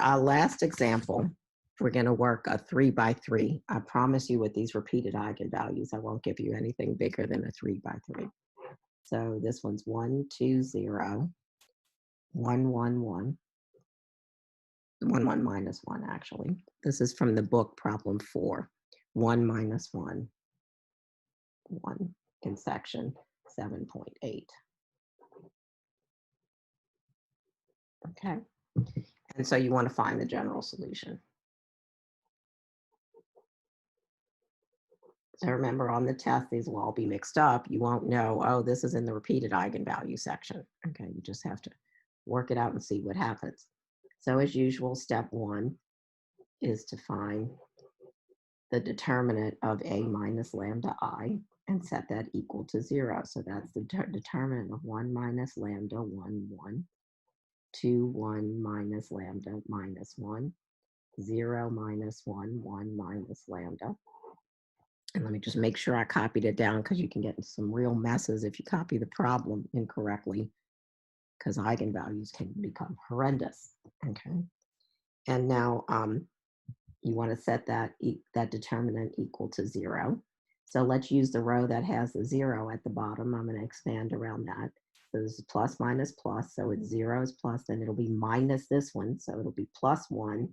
our last example, we're going to work a 3 by 3. I promise you with these repeated eigenvalues, I won't give you anything bigger than a 3 by 3. So this one's 1, 2, 0, 1, 1, 1. 1, 1 minus 1, actually. This is from the book Problem 4. 1 minus 1, 1 in section 7.8. Okay. And so you want to find the general solution. So remember, on the test, these will all be mixed up. You won't know, oh, this is in the repeated eigenvalue section. Okay, you just have to work it out and see what happens. So as usual, step 1 is to find the determinant of a minus lambda I and set that equal to 0. So that's the determinant of 1 minus lambda 1, 1, 2, 1 minus lambda minus 1, 0 minus 1, 1 minus lambda. And let me just make sure I copied it down, because you can get into some real messes if you copy the problem incorrectly, because eigenvalues can become horrendous. Okay. And now you want to set that determinant equal to 0. So let's use the row that has the 0 at the bottom. I'm going to expand around that. So this is plus minus plus. So it's 0 is plus, then it'll be minus this one. So it'll be plus 1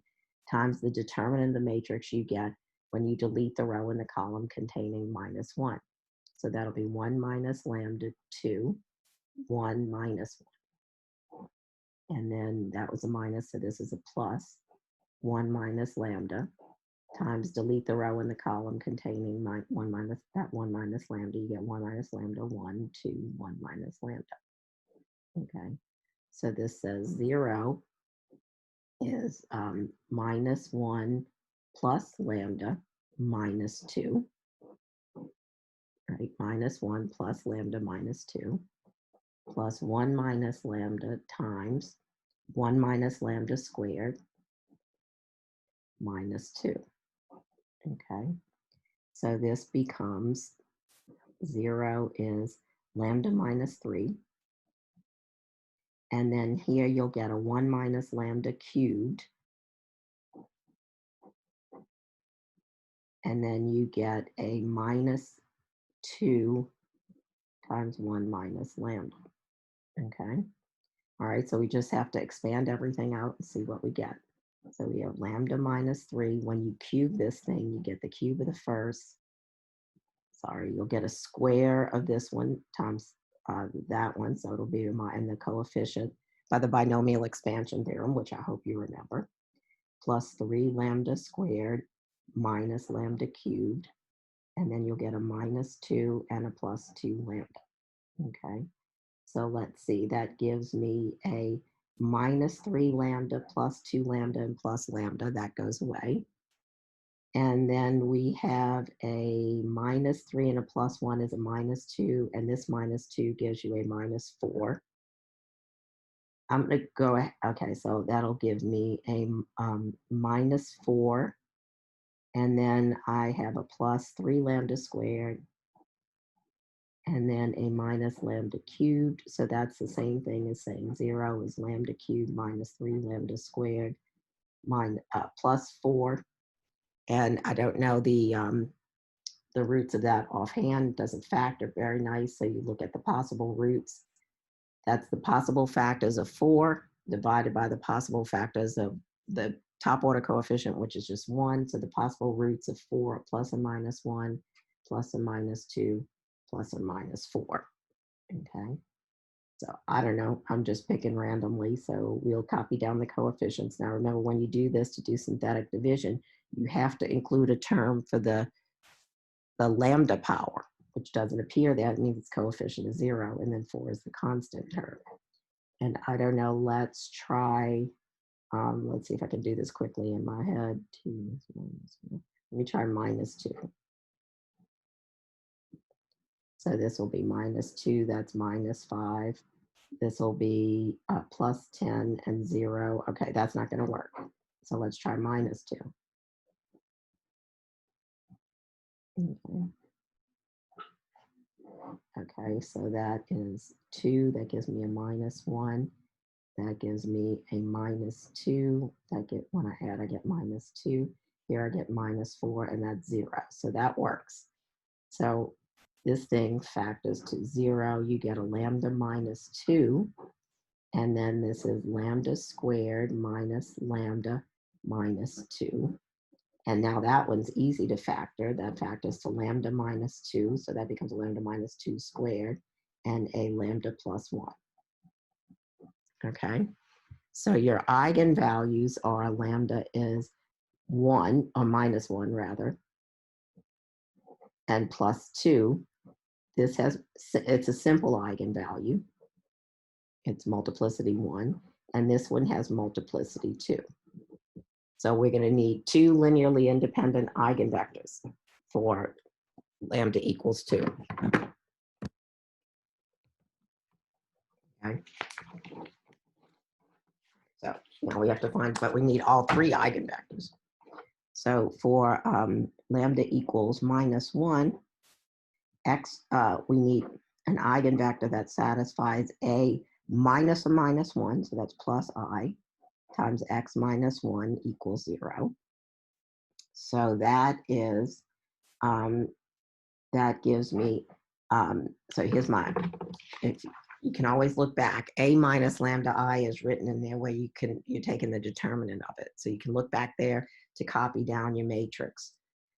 times the determinant of the matrix you get when you delete the row in the column containing minus 1. So that'll be 1 minus lambda 2, 1 minus 1. And then that was a minus, so this is a plus. 1 minus lambda times delete the row in the column containing 1 minus lambda. You get 1 minus lambda 1, 2, 1 minus lambda. Okay, so this says 0 is minus 1 plus lambda minus 2, right? Minus 1 plus lambda minus 2 plus 1 minus lambda times 1 minus lambda squared minus 2. Okay, so this becomes 0 is lambda minus 3. And then here you'll get a 1 minus lambda cubed. And then you get a minus 2 times 1 minus lambda. Okay. All right, so we just have to expand everything out and see what we get. So we have lambda minus 3. When you cube this thing, you get the cube of the first. Sorry, you'll get a square of this one times that one. So it'll be and the coefficient by the binomial expansion theorem, which I hope you remember, plus 3 lambda squared minus lambda cubed. And then you'll get a minus 2 and a plus 2 lambda. Okay, so let's see, that gives me a minus 3 lambda plus 2 lambda and plus lambda. That goes away. And then we have a minus 3 and a plus 1 is a minus 2, and this minus 2 gives you a minus 4. I'm going to go, okay, so that'll give me a minus 4, and then I have a plus 3 lambda squared, and then a minus lambda cubed. So that's the same thing as saying 0 is lambda cubed minus 3 lambda squared plus 4. And I don't know the roots of that offhand. Doesn't factor very nice. So you look at the possible roots. That's the possible factors of 4 divided by the possible factors of the top order coefficient, which is just 1. So the possible roots of 4 plus or minus 1, plus or minus 2, plus or minus 4. Okay. So I don't know. I'm just picking randomly. So we'll copy down the coefficients. Now remember, when you do this to do synthetic division, you have to include a term for the lambda power, which doesn't appear there. It means its coefficient is 0, and then 4 is the constant term. And I don't know, let's try, let's see if I can do this quickly in my head. 2 is minus 1. Let me try minus 2. So this will be minus 2, that's minus 5. This will be plus 10 and 0. Okay, that's not going to work. So let's try minus 2. Okay. Okay, so that is 2. That gives me a minus 1. That gives me a minus 2. When I add, I get minus 2. Here I get minus 4, and that's 0. So that works. So this thing factors to 0. You get a lambda minus 2. And then this is lambda squared minus lambda minus 2. And now that one's easy to factor. That factors to lambda minus 2. So that becomes a lambda minus 2 squared and a lambda plus 1. Okay. So your eigenvalues are lambda is 1, or minus 1 rather, and plus 2. It's a simple eigenvalue. It's multiplicity 1, and this one has multiplicity 2. So we're going to need 2 linearly independent eigenvectors for lambda equals 2. Okay. So now we have to find, but we need all 3 eigenvectors. So for lambda equals minus 1, we need an eigenvector that satisfies a minus a minus 1, so that's plus I, times x minus 1 equals 0. So that is, that gives me, so here's mine. You can always look back. A minus lambda I is written in there where you're taking the determinant of it. So you can look back there to copy down your matrix.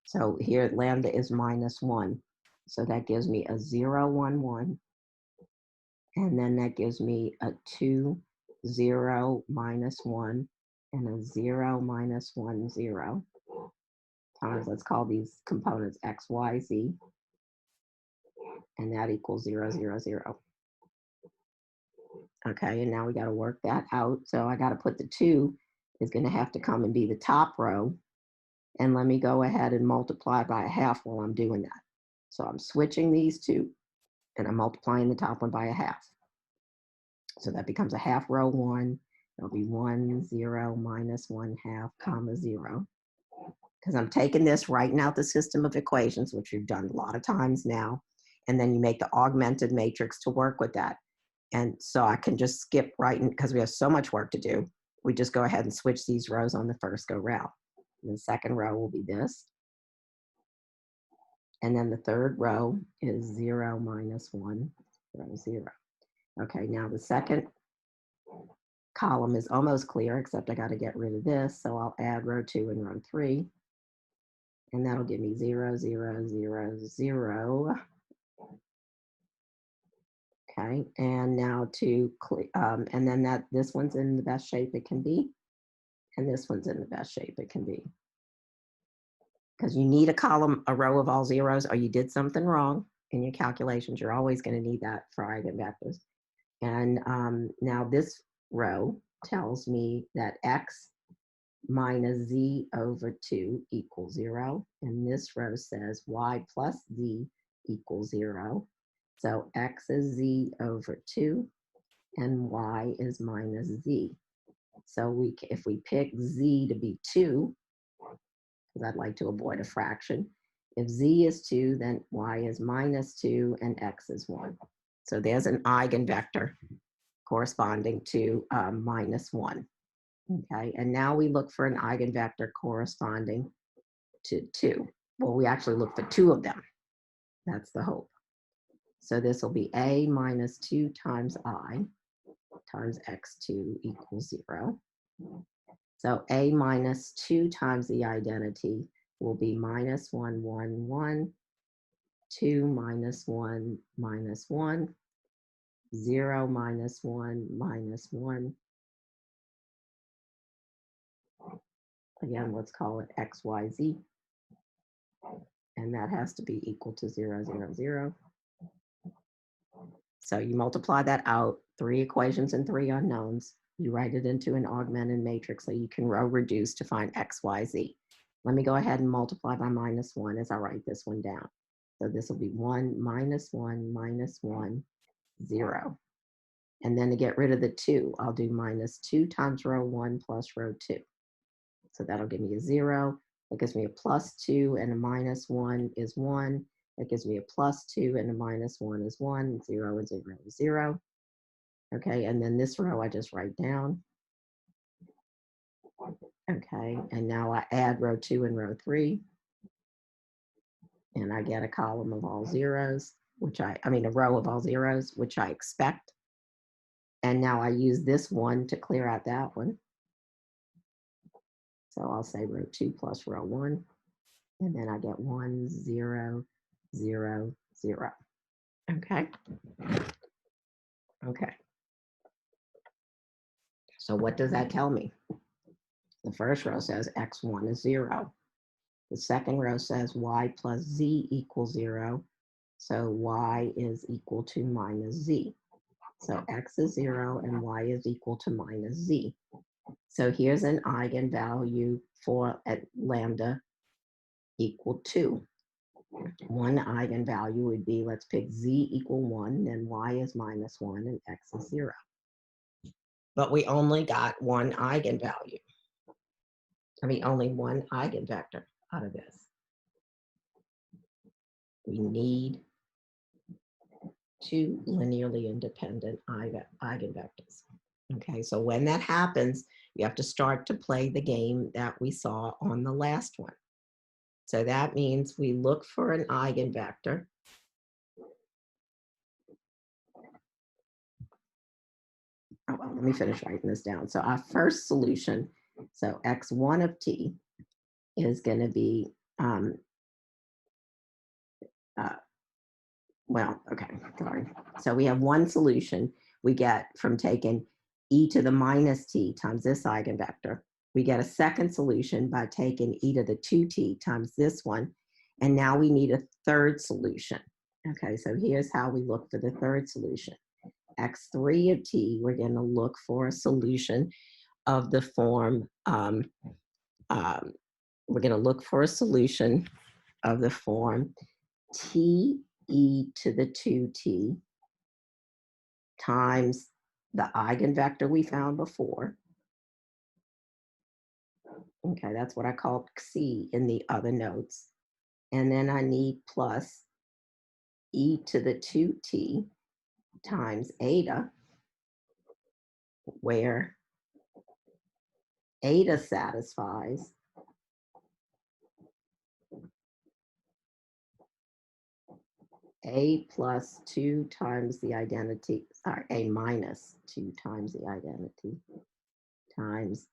So here lambda is minus 1. So that gives me a 0, 1, 1. And then that gives me a 2, 0, minus 1, and a 0, minus 1, 0. Times, let's call these components x, y, z. And that equals 0, 0, 0. Okay, and now we got to work that out. So I got to put the 2 is going to have to come and be the top row. And let me go ahead and multiply by a half while I'm doing that. So I'm switching these two, and I'm multiplying the top one by a half. So that becomes a half row 1. It'll be 1, 0, minus 1 half, comma 0. Because I'm taking this, writing out the system of equations, which we've done a lot of times now. And then you make the augmented matrix to work with that. And so I can just skip right in, because we have so much work to do. We just go ahead and switch these rows on the first go round. And the second row will be this. And then the third row is 0, minus 1, 0, 0. Okay, now the second column is almost clear, except I got to get rid of this. So I'll add row 2 and row 3. And that'll give me 0, 0, 0, 0. Okay, and now and then this one's in the best shape it can be, and this one's in the best shape it can be. Because you need a row of all zeros, or you did something wrong in your calculations. You're always going to need that for eigenvectors. And now this row tells me that x minus z over 2 equals 0. And this row says y plus z equals 0. So x is z over 2, and y is minus z. So if we pick z to be 2, because I'd like to avoid a fraction, if z is 2, then y is minus 2, and x is 1. So there's an eigenvector corresponding to minus 1. Okay, and now we look for an eigenvector corresponding to 2. Well, we actually look for 2 of them. That's the hope. So this will be a minus 2 times I times x2 equals 0. So a minus 2 times the identity will be minus 1, 1, 1, 2 minus 1, minus 1, 0 minus 1, minus 1. Again, let's call it x, y, z. And that has to be equal to 0, 0, 0. So you multiply that out, 3 equations and 3 unknowns. You write it into an augmented matrix so you can row reduce to find x, y, z. Let me go ahead and multiply by minus 1 as I write this one down. So this will be 1, minus 1, minus 1, 0. And then to get rid of the 2, I'll do minus 2 times row 1 plus row 2. So that'll give me a 0. That gives me a plus 2, and a minus 1 is 1. That gives me a plus 2, and a minus 1 is 1. 0 and 0 is 0. Okay, and then this row I just write down. Okay, and now I add row 2 and row 3, and I get a column of all zeros, which I mean a row of all zeros, which I expect. And now I use this one to clear out that one. So I'll say row 2 plus row 1, and then I get 1, 0, 0, 0. Okay. Okay. So what does that tell me? The first row says x1 is 0. The second row says y plus z equals 0. So y is equal to minus z. So x is 0 and y is equal to minus z. So here's an eigenvalue for at lambda equal 2. One eigenvalue would be, let's pick z equal 1, then y is minus 1, and x is 0. But we only got one eigenvalue. I mean, only one eigenvector out of this. We need two linearly independent eigenvectors. Okay, so when that happens, you have to start to play the game that we saw on the last one. So that means we look for an eigenvector. Oh, well, let me finish writing this down. So our first solution, so x1 of t is going to be, well, okay, sorry. So we have one solution we get from taking e to the minus t times this eigenvector. We get a second solution by taking e to the 2t times this one. And now we need a third solution. Okay, so here's how we look for the third solution. x3 of t, we're going to look for a solution of the form, we're going to look for a solution of the form t e to the 2t times the eigenvector we found before. Okay, that's what I called C in the other notes. And then I need plus e to the 2t times eta, where eta satisfies a plus 2 times the identity, sorry, a minus 2 times the identity times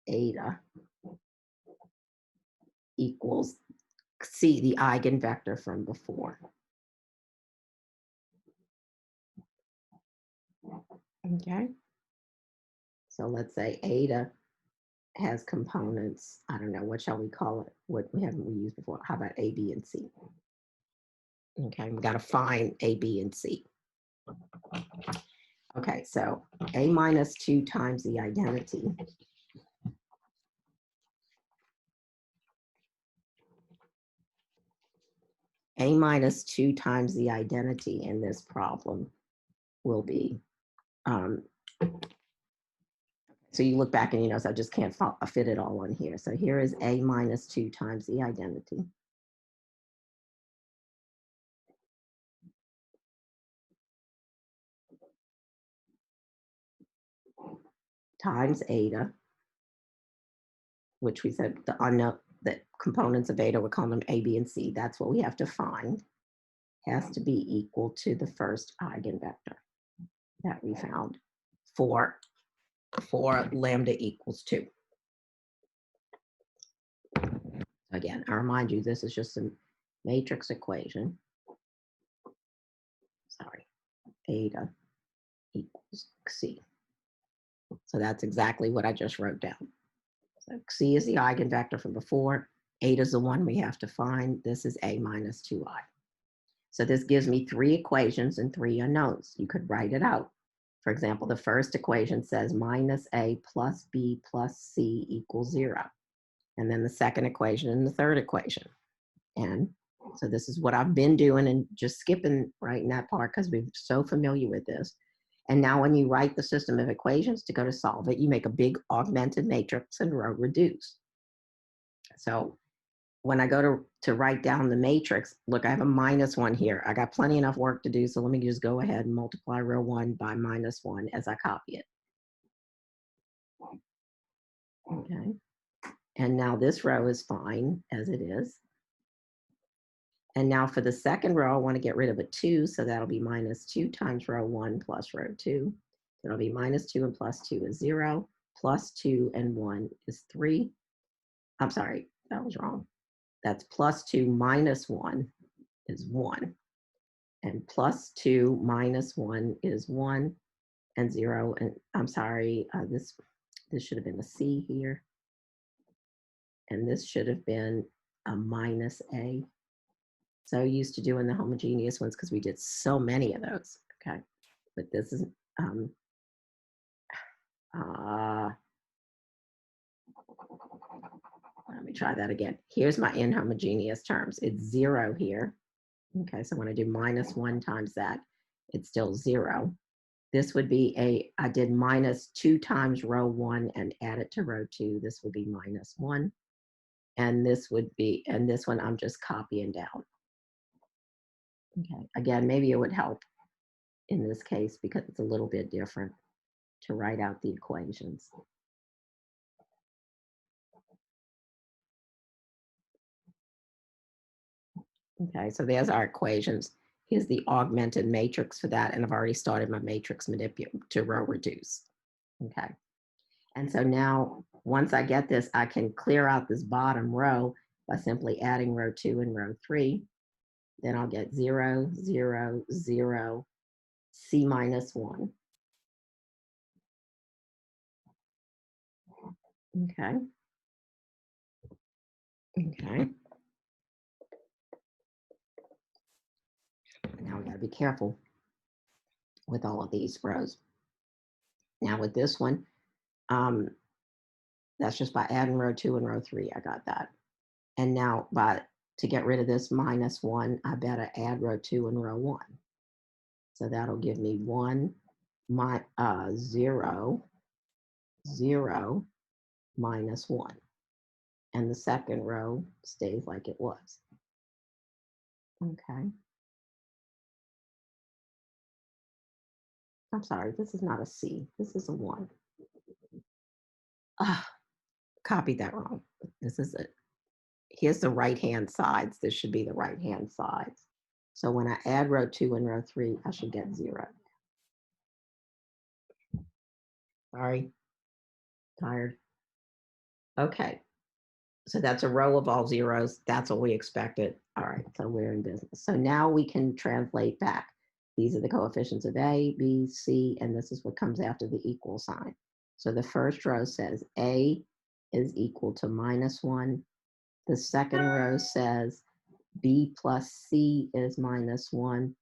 eta equals C, the eigenvector from before. Okay. So let's say eta has components, I don't know, what shall we call it? What we haven't used before. How about A, B, and C? Okay, we got to find A, B, and C. Okay, so A minus 2 times the identity. A minus 2 times the identity in this problem will be, so you look back and you notice I just can't fit it all on here. So here is A minus 2 times the identity. Times eta, which we said the unknown, the components of eta, we're calling them A, B, and C. That's what we have to find. Has to be equal to the first eigenvector that we found for lambda equals 2. Again, I remind you, this is just a matrix equation. Sorry, eta equals C. So that's exactly what I just wrote down. So C is the eigenvector from before. Eta is the one we have to find. This is A minus 2i. So this gives me 3 equations and 3 unknowns. You could write it out. For example, the first equation says minus A plus B plus C equals 0. And then the second equation and the third equation. And so this is what I've been doing and just skipping right in that part because we're so familiar with this. And now when you write the system of equations to go to solve it, you make a big augmented matrix and row reduce. So when I go to write down the matrix, look, I have a -1 here. I got plenty enough work to do, so let me just go ahead and multiply row 1 by -1 as I copy it. Okay. And now this row is fine as it is. And now for the second row, I want to get rid of a 2, so that'll be -2 times row 1 plus row 2. It'll be -2 and +2 is 0, +2 and 1 is 3. I'm sorry, that was wrong. That's +2 minus 1 is 1. And +2 minus 1 is 1 and 0. And I'm sorry, this should have been a C here. And this should have been a minus A. So used to doing the homogeneous ones because we did so many of those. Okay. But this is, let me try that again. Here's my inhomogeneous terms. It's 0 here. Okay. So when I do -1 times that, it's still 0. This would be I did -2 times row 1 and add it to row 2. This would be -1. And this one I'm just copying down. Okay. Again, maybe it would help in this case because it's a little bit different to write out the equations. Okay, so there's our equations. Here's the augmented matrix for that, and I've already started my matrix to row reduce. Okay, and so now once I get this, I can clear out this bottom row by simply adding row 2 and row 3. Then I'll get 0, 0, 0, C minus 1. Okay. Okay. Now we got to be careful with all of these rows. Now with this one, that's just by adding row 2 and row 3. I got that. And now to get rid of this -1, I better add row 2 and row 1. So that'll give me 1, 0, 0, -1. And the second row stays like it was. Okay. I'm sorry, this is not a C. This is a 1. Copied that wrong. This is it. Here's the right-hand sides. This should be the right-hand sides. So when I add row 2 and row 3, I should get 0. Sorry. Tired. Okay. So that's a row of all zeros. That's what we expected. All right, so we're in business. So now we can translate back. These are the coefficients of A, B, C, and this is what comes after the equal sign. So the first row says A is equal to -1. The second row says B plus C is -1.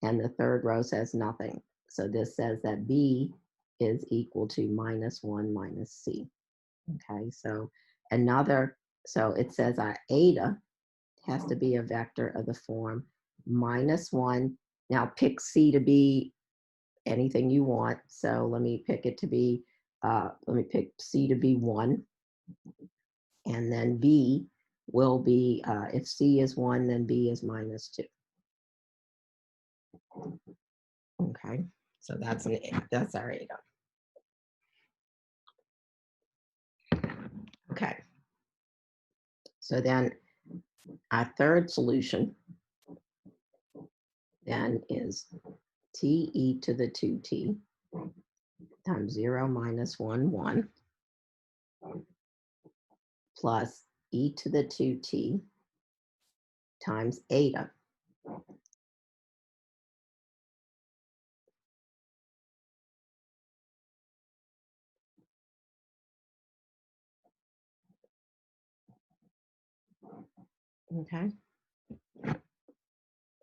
And the third row says nothing. So this says that B is equal to -1 minus C. Okay, so it says our eta has to be a vector of the form -1. Now pick C to be anything you want. So let me pick C to be 1. And then B will be, if C is 1, then B is -2. Okay, so that's our eta. Okay, so then our third solution then is TE to the 2T times 0 minus 1, 1, plus E to the 2T times eta. Okay.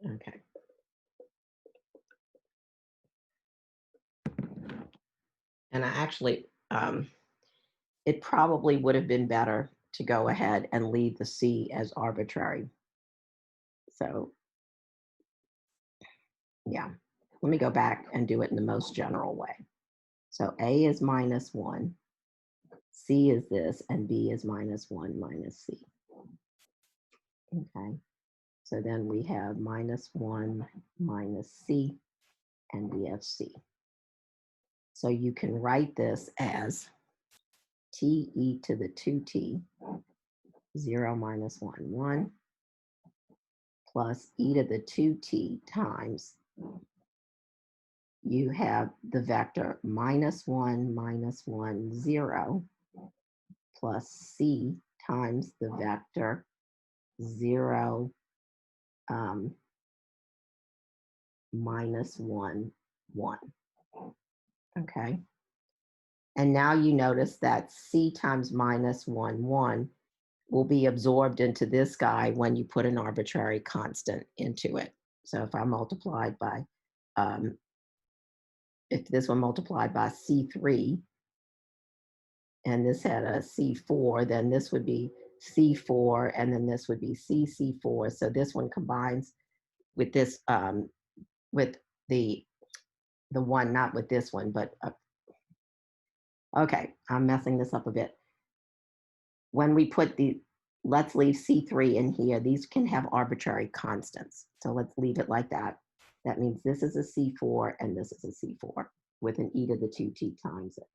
Okay. And I actually, it probably would have been better to go ahead and leave the C as arbitrary. So, yeah, let me go back and do it in the most general way. So A is -1, C is this, and B is -1 minus C. Okay, so then we have minus 1 minus c, and we have c. So you can write this as t e to the 2t, 0 minus 1, 1, plus e to the 2t times, you have the vector minus 1, 0, plus c times the vector 0, minus 1, 1. Okay. And now you notice that c times minus 1, 1 will be absorbed into this guy when you put an arbitrary constant into it. So if I multiplied by, um, if this were multiplied by C3 and this had a C4, then this would be C4 and then this would be CC4. So this one combines with this, with the one, not with this one, but okay, I'm messing this up a bit. When we put let's leave C3 in here, these can have arbitrary constants. So let's leave it like that. That means this is a C4 and this is a C4 with an e to the 2t times it.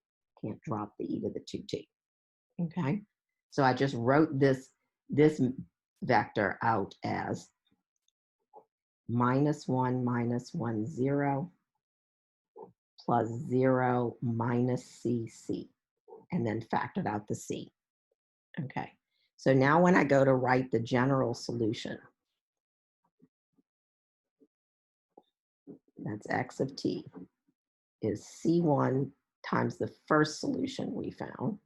Can't drop the e to the 2t. Okay. So I just wrote this vector out as minus 1, 0, plus 0 minus cc, and then factored out the c. Okay. So now when I go to write the general solution, that's x of t, is C1 times the first solution we found,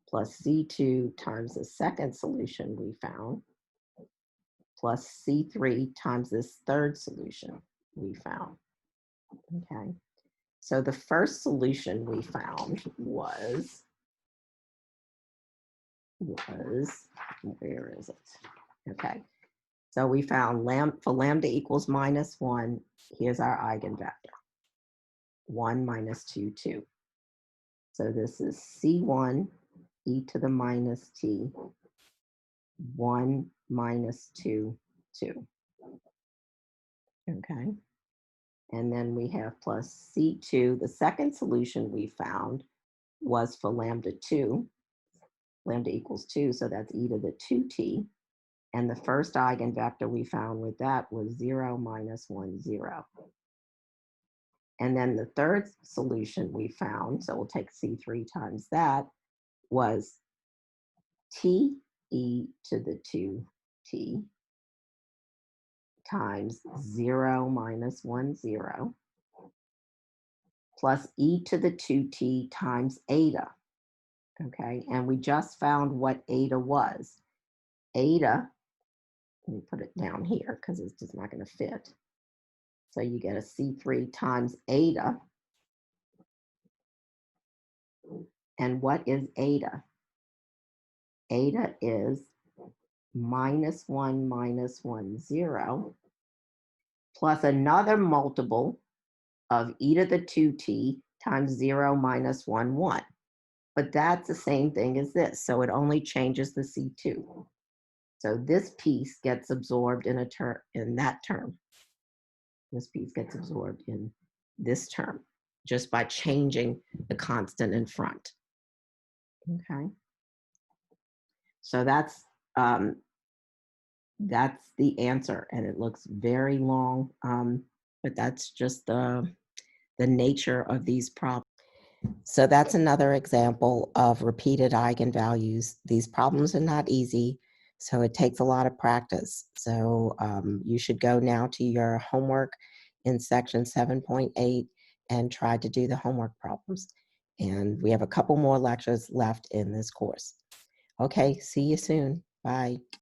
plus C2 times the second solution we found, plus C3 times this third solution we found. Okay. So the first solution we found was, where is it? Okay. So we found for lambda equals minus 1, here's our eigenvector. 1 minus 2, 2. So this is C1 e to the minus t, 1 minus 2, 2. Okay. And then we have plus C2. The second solution we found was for lambda 2. Lambda equals 2, so that's e to the 2t. And the first eigenvector we found with that was 0 minus 1, 0. And then the third solution we found, so we'll take C3 times that, was t e to the 2t times 0 minus 1, 0, plus e to the 2t times eta. Okay, and we just found what eta was. Eta, let me put it down here because it's just not going to fit. So you get a C3 times eta. And what is eta? Eta is minus 1, 0, plus another multiple of e to the 2t times 0 minus 1, 1. But that's the same thing as this. So it only changes the C2. So this piece gets absorbed in that term. This piece gets absorbed in this term just by changing the constant in front. Okay. So that's the answer, and it looks very long, but that's just the nature of these problems. So that's another example of repeated eigenvalues. These problems are not easy, so it takes a lot of practice. So you should go now to your homework in section 7.8 and try to do the homework problems. And we have a couple more lectures left in this course. Okay, see you soon. Bye.